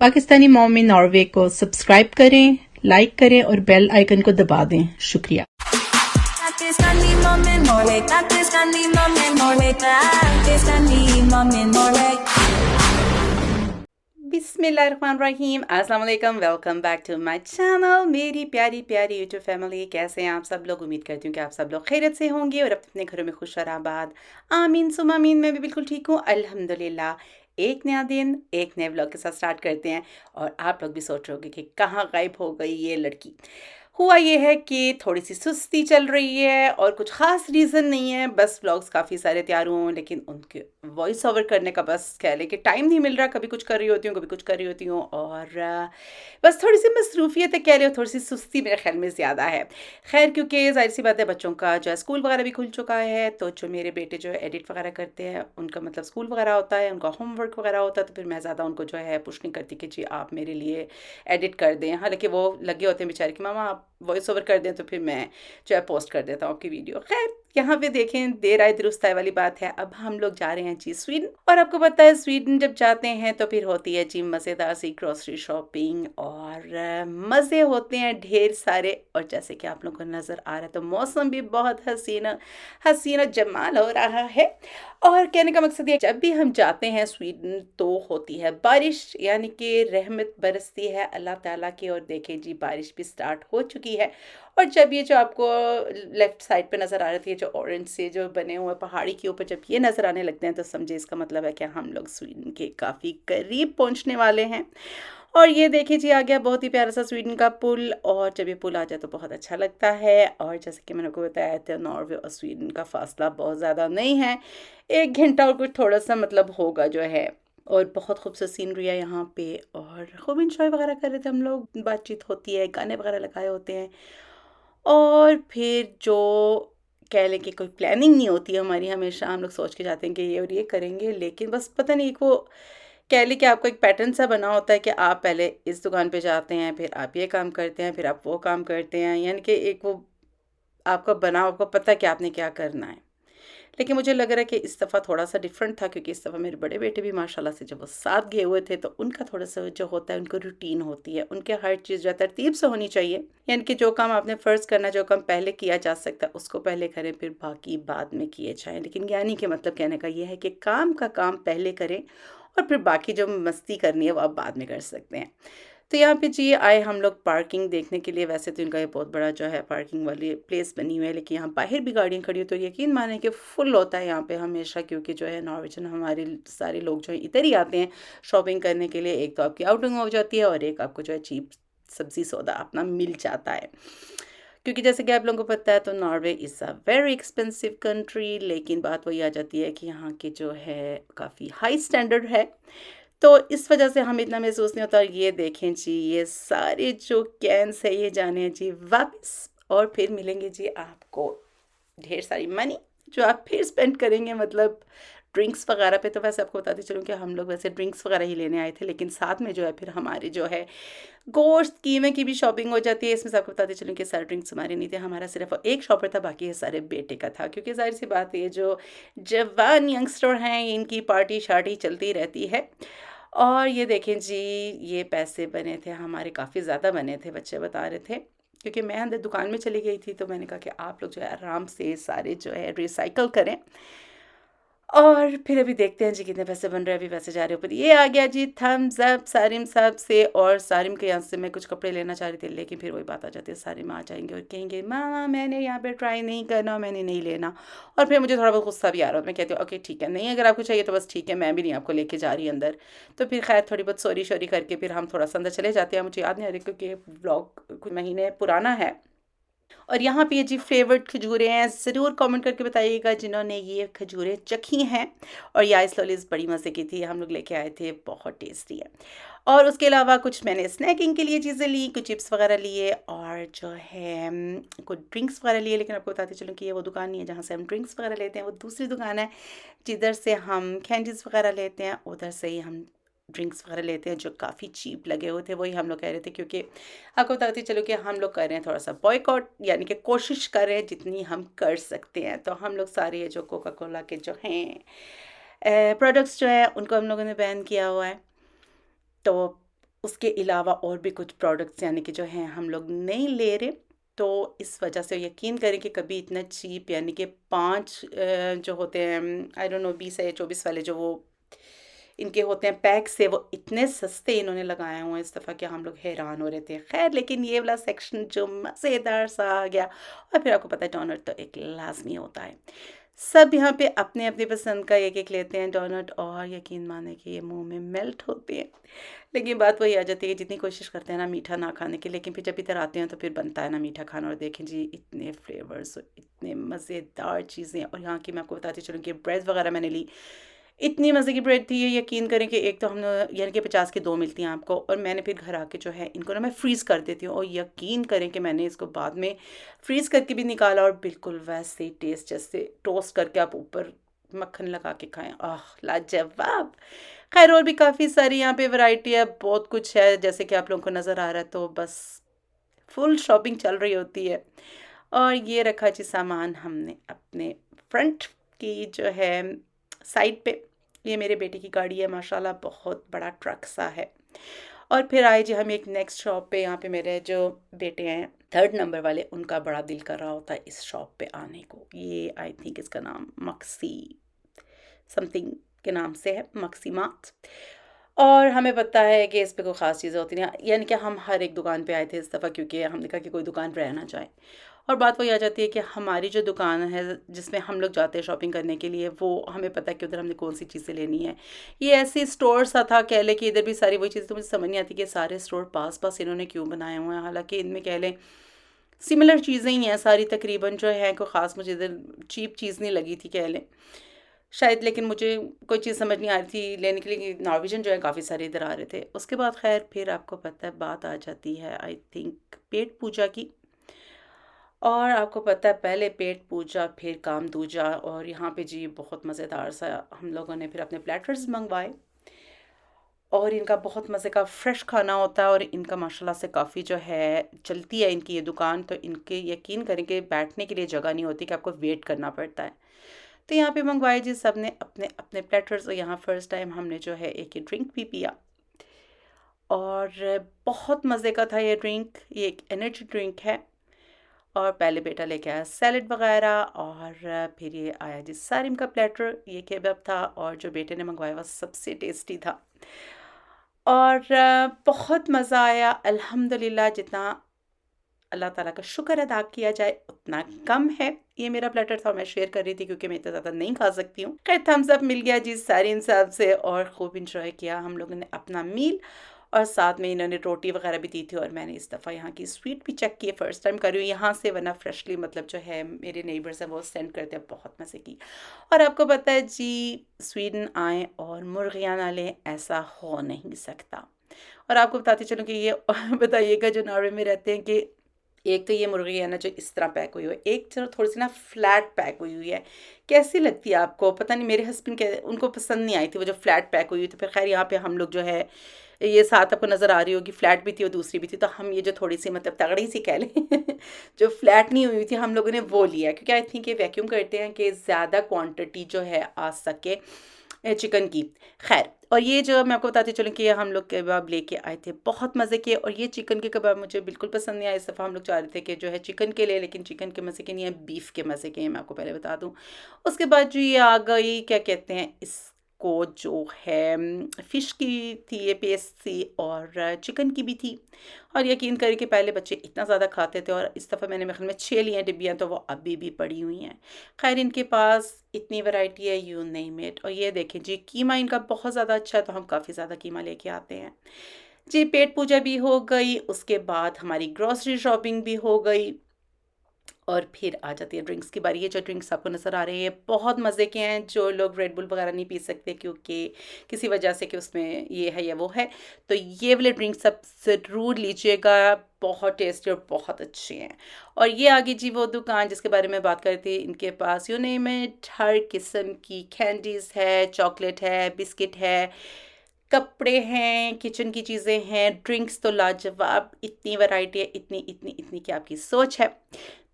Pakistani mom in Norway को subscribe करें, like करें और बेल आइकन को दबा दें। शुक्रिया। Pakistani mom in Norway, Pakistani mom in Norway, Pakistani mom in Norway. बिस्मिल्लाहिर्रहमानिर्रहीम, अस्सलाम वालेकुम। Welcome back to my channel. मेरी प्यारी प्यारी यूट्यूब फैमिली, कैसे हैं आप सब लोग? उम्मीद करती हूँ कि आप सब लोग खैरियत से होंगे और अपने घरों में खुश और आबाद। आमीन सुम आमीन। मैं भी बिल्कुल ठीक हूँ, अल्हम्दुलिल्लाह। एक नया दिन एक नए व्लॉग के साथ स्टार्ट करते हैं। और आप लोग भी सोच रहे होंगे कि कहाँ गायब हो गई ये लड़की। हुआ ये है कि थोड़ी सी सुस्ती चल रही है और कुछ ख़ास रीज़न नहीं है, बस व्लॉग्स काफ़ी सारे तैयार हुए हैं लेकिन उनके वॉइस ओवर करने का बस कह लें कि टाइम नहीं मिल रहा। कभी कुछ कर रही होती हूँ, कभी कुछ कर रही होती हूँ और बस थोड़ी सी मसरूफियत है, कह रहे हो थोड़ी सी सुस्ती मेरे ख्याल में ज़्यादा है। खैर, क्योंकि ज़ाहिर सी बात है बच्चों का जो है स्कूल वगैरह भी खुल चुका है, तो जो मेरे बेटे जो है एडिट वगैरह करते हैं, उनका मतलब स्कूल वगैरह होता है, उनका होमवर्क वगैरह होता है, तो फिर मैं ज़्यादा उनको जो है पुश नहीं करती कि जी आप मेरे लिए एडिट कर दें। हालांकि वो लगे होते हैं बेचारे कि मामा आप वॉइस ओवर कर दें तो फिर मैं जो है पोस्ट कर देता हूँ आपकी वीडियो। खैर, यहाँ पे देखें देर आए दुरुस्त आए वाली बात है। अब हम लोग जा रहे हैं जी स्वीडन, और आपको पता है स्वीडन जब जाते हैं तो फिर होती है जी मज़ेदार सी ग्रोसरी शॉपिंग और मज़े होते हैं ढेर सारे। और जैसे कि आप लोगों को नज़र आ रहा है तो मौसम भी बहुत हसीना हसीना जमाल हो रहा है। और कहने का मकसद ये, जब भी हम जाते हैं स्वीडन तो होती है बारिश, यानी कि रहमत बरसती है अल्लाह ताला की। और देखें जी बारिश भी स्टार्ट हो चुकी है। और जब ये जो आपको लेफ्ट साइड पे नज़र आ रही थी, जो ऑरेंज से जो बने हुए पहाड़ी के ऊपर जब ये नज़र आने लगते हैं तो समझे इसका मतलब है कि हम लोग स्वीडन के काफ़ी करीब पहुंचने वाले हैं। और ये देखिए जी आ गया बहुत ही प्यारा सा स्वीडन का पुल। और जब ये पुल आ जाए तो बहुत अच्छा लगता है। और जैसे कि मैंने आपको बताया था, नॉर्वे और स्वीडन का फासला बहुत ज़्यादा नहीं है, 1 घंटा और कुछ थोड़ा सा मतलब होगा जो है। और बहुत खूबसूरत सीनरी है यहाँ पे और खूब इंजॉय वगैरह कर रहे थे हम लोग। बातचीत होती है, गाने वगैरह लगाए होते हैं। और फिर जो कह लें कि कोई प्लानिंग नहीं होती है हमारी, हमेशा हम लोग सोच के जाते हैं कि ये और ये करेंगे, लेकिन बस पता नहीं वो कह लें कि आपको एक पैटर्न सा बना होता है कि आप पहले इस दुकान पे जाते हैं, फिर आप ये काम करते हैं, फिर आप वो काम करते हैं, यानी कि एक वो आपका बना, आपको पता है कि आपने क्या करना है। लेकिन मुझे लग रहा है कि इस दफ़ा थोड़ा-सा डिफरेंट था, क्योंकि इस दफ़ा मेरे बड़े बेटे भी माशाल्लाह से जब वो साथ गए हुए थे तो उनका थोड़ा-सा जो होता है, उनको रूटीन होती है, उनके हर चीज़ जो है तरतीब से होनी चाहिए। यानी कि जो काम आपने फ़र्ज़ करना है, जो काम पहले किया जा सकता है उसको पहले करें, फिर बाकी बाद में किए जाएँ। लेकिन यानी कि मतलब कहने का ये है कि काम का काम पहले करें और फिर बाकी जो मस्ती करनी है वो आप बाद में कर सकते हैं। तो यहाँ पे जी आए हम लोग पार्किंग देखने के लिए। वैसे तो इनका ये बहुत बड़ा जो है पार्किंग वाली प्लेस बनी हुई है, लेकिन यहाँ बाहर भी गाड़ियाँ खड़ी हो तो यकीन माने कि फुल होता है यहाँ पे हमेशा, क्योंकि जो है नॉर्वेजन हमारे सारे लोग जो है इधर ही आते हैं शॉपिंग करने के लिए। एक तो आपकी आउटिंग हो जाती है और एक आपको जो है चीप सब्जी सौदा अपना मिल जाता है। क्योंकि जैसे कि आप लोगों को पता है तो Norway is a very expensive country, लेकिन बात वही आ जाती है कि यहाँ की जो है काफ़ी हाई स्टैंडर्ड है, तो इस वजह से हमें इतना महसूस नहीं होता। और ये देखें जी ये सारे जो कैंस है ये जाने हैं जी वापस, और फिर मिलेंगे जी आपको ढेर सारी मनी जो आप फिर स्पेंड करेंगे, मतलब ड्रिंक्स वगैरह पे। तो वैसे आपको बताती चलूँ कि हम लोग वैसे ड्रिंक्स वगैरह ही लेने आए थे, लेकिन साथ में जो है फिर हमारे जो है गोश्त कीमे की भी शॉपिंग हो जाती है। इसमें से आपको बताते चलूँ कि सारे ड्रिंक्स हमारे नहीं थे, हमारा सिर्फ एक शॉपर था, बाकी ये सारे बेटे का था। क्योंकि ज़ाहिर सी बात है ये जो जवान यंगस्टर हैं इनकी पार्टी शार्टी चलती रहती है। और ये देखें जी ये पैसे बने थे हमारे, काफ़ी ज़्यादा बने थे, बच्चे बता रहे थे। क्योंकि मैं अंदर दुकान में चली गई थी तो मैंने कहा कि आप लोग जो है आराम से सारे जो है रिसाइकल करें। और फिर अभी देखते हैं जी कितने पैसे बन रहे हैं। अभी पैसे जा रहे ऊपर। ये आ गया जी थम्स अप सारिम साहब से, और सारिम के यहाँ से मैं कुछ कपड़े लेना चाह रही थी, लेकिन फिर वही बात आ जाती है, सारिम आ जाएंगे और कहेंगे मामा मैंने यहाँ पे ट्राई नहीं करना, मैंने नहीं लेना। और फिर मुझे थोड़ा बहुत गुस्सा भी आ रहा है। मैं कहती हूँ ओके ठीक है, नहीं अगर आपको चाहिए तो बस ठीक है, मैं भी नहीं आपको लेके जा रही अंदर। तो फिर खैर थोड़ी बहुत सॉरी शोरी करके फिर हम थोड़ा सा अंदर चले जाते हैं। मुझे याद नहीं आ रही क्योंकि ब्लॉग कुछ महीने पुराना है। और यहाँ पे ये जी फेवरेट खजूरें हैं, ज़रूर कमेंट करके बताइएगा जिन्होंने ये खजूरें चखी हैं। और या इस लॉलीज बड़ी मज़े की थी, हम लोग लेके आए थे, बहुत टेस्टी है। और उसके अलावा कुछ मैंने स्नैकिंग के लिए चीज़ें ली, कुछ चिप्स वगैरह लिए और जो है कुछ ड्रिंक्स वगैरह लिए। लेकिन आपको बताते चलूँ कि ये वो दुकान नहीं है जहाँ से हम ड्रिंक्स वगैरह लेते हैं, वो दूसरी दुकान है जिधर से हम कैंडीज़ वगैरह लेते हैं, उधर से ही हम ड्रिंक्स वगैरह लेते हैं जो काफ़ी चीप लगे हुए थे। वही हम लोग कह रहे थे, क्योंकि आपको बताती चलो कि हम लोग कर रहे हैं थोड़ा सा बॉयकॉट, यानी कि कोशिश कर रहे हैं जितनी हम कर सकते हैं। तो हम लोग सारे जो कोका कोला के जो हैं प्रोडक्ट्स जो है उनको हम लोगों ने बैन किया हुआ है। तो उसके अलावा और भी कुछ प्रोडक्ट्स यानी कि जो हैं हम लोग नहीं ले रहे। तो इस वजह से यकीन करें कि कभी इतना चीप यानी कि 5 जो होते हैं आई डोंट नो 20 या 24 वाले जो वो इनके होते हैं पैक से, वो इतने सस्ते इन्होंने लगाए हुए हैं इस दफ़ा कि हम लोग हैरान हो रहे थे। खैर लेकिन ये वाला सेक्शन जो मज़ेदार सा आ गया। और फिर आपको पता है डोनट तो एक लाजमी होता है। सब यहाँ पे अपने अपने पसंद का एक एक लेते हैं डोनट, और यकीन माने कि ये मुंह में मेल्ट होते हैं। लेकिन बात वही आ जाती है कि जितनी कोशिश करते हैं ना मीठा ना खाने की, लेकिन फिर जब इधर आते हैं तो फिर बनता है ना मीठा खाना। और देखें जी इतने फ्लेवर्स, इतने मज़ेदार चीज़ें। और यहाँ की मैं आपको बताती चलूँ कि ब्रेड वगैरह मैंने ली, इतनी मज़े की ब्रेड थी ये, यकीन करें कि एक तो हमने यानी कि 50 की 2 मिलती हैं आपको, और मैंने फिर घर आके जो है इनको ना मैं फ्रीज़ कर देती हूँ। और यकीन करें कि मैंने इसको बाद में फ्रीज़ करके भी निकाला, और बिल्कुल वैसे ही टेस्ट जैसे टोस्ट करके आप ऊपर मक्खन लगा के खाएं, आह लाजवाब। खैर और भी काफ़ी सारी यहाँ पे वैरायटी है, बहुत कुछ है जैसे कि आप लोगों को नज़र आ रहा है। तो बस फुल शॉपिंग चल रही होती है। और ये रखा जी सामान हमने अपने फ्रंट की जो है साइड पे। ये मेरे बेटे की गाड़ी है माशाल्लाह, बहुत बड़ा ट्रक सा है। और फिर आए जी हम एक नेक्स्ट शॉप पे। यहाँ पे मेरे जो बेटे हैं 3rd नंबर वाले, उनका बड़ा दिल कर रहा होता है इस शॉप पे आने को। ये आई थिंक इसका नाम मक्सी समथिंग के नाम से है, मक्सी मार्ट। और हमें पता है कि इस पे कोई ख़ास चीज़ें होती नहीं, यानी कि हम हर एक दुकान पे आए थे इस दफ़ा, क्योंकि हमने कहा कि कोई दुकान रह ना जाए। और बात वही आ जाती है कि हमारी जो दुकान है जिसमें हम लोग जाते हैं शॉपिंग करने के लिए, वो हमें पता है कि उधर हमने कौन सी चीज़ें लेनी है। ये ऐसी स्टोर सा था, कह लें कि इधर भी सारी वही चीज़ें, तो मुझे समझ नहीं आती कि सारे स्टोर पास पास इन्होंने क्यों बनाए हुए हैं। हालांकि इनमें कह लें सिमिलर चीज़ें ही हैं सारी तकरीबन जो हैं, कोई ख़ास मुझे इधर चीप चीज़ नहीं लगी थी कह लें शायद। लेकिन मुझे कोई चीज़ समझ नहीं आ रही थी लेने के लिए कि नॉर्वेजन जो है काफ़ी सारे इधर आ रहे थे। उसके बाद खैर फिर आपको पता है बात आ जाती है आई थिंक पेट पूजा की। और आपको पता है पहले पेट पूजा फिर काम दूजा। और यहाँ पे जी बहुत मज़ेदार सा हम लोगों ने फिर अपने प्लेटर्स मंगवाए, और इनका बहुत मज़े का फ्रेश खाना होता है। और इनका माशाल्लाह से काफ़ी जो है चलती है इनकी ये दुकान। तो इनके यकीन करें कि बैठने के लिए जगह नहीं होती, कि आपको वेट करना पड़ता है। तो यहाँ पे मंगवाए जी सब ने अपने अपने प्लेटर्स। और यहाँ फ़र्स्ट टाइम हमने जो है एक ये ड्रिंक भी पिया, और बहुत मज़े का था ये ड्रिंक। ये एक एनर्जी ड्रिंक है। और पहले बेटा लेके आया सैलड वगैरह, और फिर ये आया जी सारिम का प्लेटर, ये केबब था। और जो बेटे ने मंगवाया वह सबसे टेस्टी था। और बहुत मज़ा आया अल्हम्दुलिल्लाह। जितना अल्लाह ताला का शुक्र अदा किया जाए उतना कम है। ये मेरा प्लेटर था और मैं शेयर कर रही थी क्योंकि मैं इतना ज़्यादा नहीं खा सकती हूँ। खैर थम्स अप मिल गया जी सारिन साहब से, और खूब इंजॉय किया हम लोगों ने अपना मील। और साथ में इन्होंने रोटी वगैरह भी दी थी। और मैंने इस दफ़ा यहाँ की स्वीट भी चेक की, फ़र्स्ट टाइम कर रही हूँ यहाँ से, वरना फ्रेशली मतलब जो है मेरे नेबर्स हैं वो सेंड करते हैं, बहुत मज़े की। और आपको पता है जी स्वीडन आए और मुर्गियाँ ना लें, ऐसा हो नहीं सकता। और आपको बताती चलूँ कि ये बताइएगा जो नॉर्वे में रहते हैं, कि एक तो ये मुर्गी है ना जो इस तरह पैक हुई हुई है, एक चलो थोड़ी सी ना फ्लैट पैक हुई हुई है। कैसी लगती है आपको पता नहीं, मेरे हस्बैंड के उनको पसंद नहीं आई थी वो जो फ्लैट पैक हुई हुई। तो फिर खैर यहाँ पे हम लोग जो है ये साथ आपको नज़र आ रही होगी, फ्लैट भी थी और दूसरी भी थी। तो हम ये जो थोड़ी सी मतलब तगड़ी सी कह लें जो फ्लैट नहीं हुई थी हम लोगों ने वो लिया, क्योंकि आई थिंक ये वैक्यूम करते हैं कि ज़्यादा क्वांटिटी जो है आ सके चिकन की। खैर और ये जो मैं आपको बताती चलूँ कि ये हम लोग कबाब लेके आए थे, बहुत मज़े के। और ये चिकन के कबाब मुझे बिल्कुल पसंद नहीं आया। इस दफ़ा हम लोग चाह रहे थे कि जो है चिकन के लिए, लेकिन चिकन के मज़े के नहीं है, बीफ के मज़े के हैं, मैं आपको पहले बता दूँ। उसके बाद जो ये आ गई क्या कहते हैं इसको, जो है फ़िश की थी ये पेस्ट थी, और चिकन की भी थी। और यकीन करें कि पहले बच्चे इतना ज़्यादा खाते थे, और इस दफ़ा मैंने मेरे ख्याल में 6 ली हैं डिब्बियाँ, तो वो अभी भी पड़ी हुई हैं। खैर इनके पास इतनी वैरायटी है, यू नेम इट। और ये देखें जी कीमा इनका बहुत ज़्यादा अच्छा है, तो हम काफ़ी ज़्यादा कीमा लेके आते हैं जी। पेट पूजा भी हो गई, उसके बाद हमारी ग्रॉसरी शॉपिंग भी हो गई, और फिर आ जाती है ड्रिंक्स की बारी। ये जो ड्रिंक्स आपको नज़र आ रहे हैं बहुत मज़े के हैं। जो लोग रेड बुल वगैरह नहीं पी सकते क्योंकि किसी वजह से कि उसमें ये है या वो है, तो ये वाले ड्रिंक्स आप ज़रूर लीजिएगा, बहुत टेस्टी और बहुत अच्छे हैं। और ये आगे जी वो दुकान जिसके बारे में बात कर रही थी, इनके पास यू नेम इट हर किस्म की कैंडीज़ है, चॉकलेट है, बिस्किट है, कपड़े हैं, किचन की चीज़ें हैं, ड्रिंक्स तो लाजवाब, इतनी वैरायटी है, इतनी इतनी इतनी कि आपकी सोच है।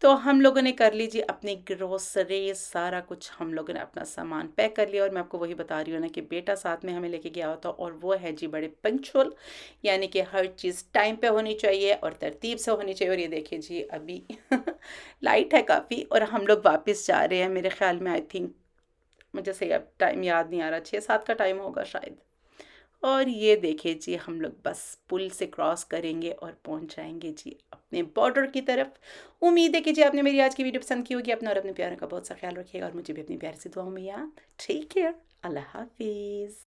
तो हम लोगों ने कर ली जी अपनी ग्रोसरी, सारा कुछ हम लोगों ने अपना सामान पैक कर लिया। और मैं आपको वही बता रही हूँ ना कि बेटा साथ में हमें लेके गया होता, और वो है जी बड़े पंक्चुअल, यानी कि हर चीज़ टाइम पे होनी चाहिए और तरतीब से होनी चाहिए। और ये देखिए जी अभी लाइट है काफ़ी और हम लोग वापस जा रहे हैं। मेरे ख्याल में आई थिंक, मुझे सही अब टाइम याद नहीं आ रहा, 6-7 का टाइम होगा शायद। और ये देखिए जी हम लोग बस पुल से क्रॉस करेंगे और पहुंच जाएंगे जी अपने बॉर्डर की तरफ। उम्मीद है कि जी आपने मेरी आज की वीडियो पसंद की होगी। अपना और अपने प्यारों का बहुत सा ख्याल रखिएगा और मुझे भी अपनी प्यार से दुआओं में याद। Take care. अल्लाह हाफिज़।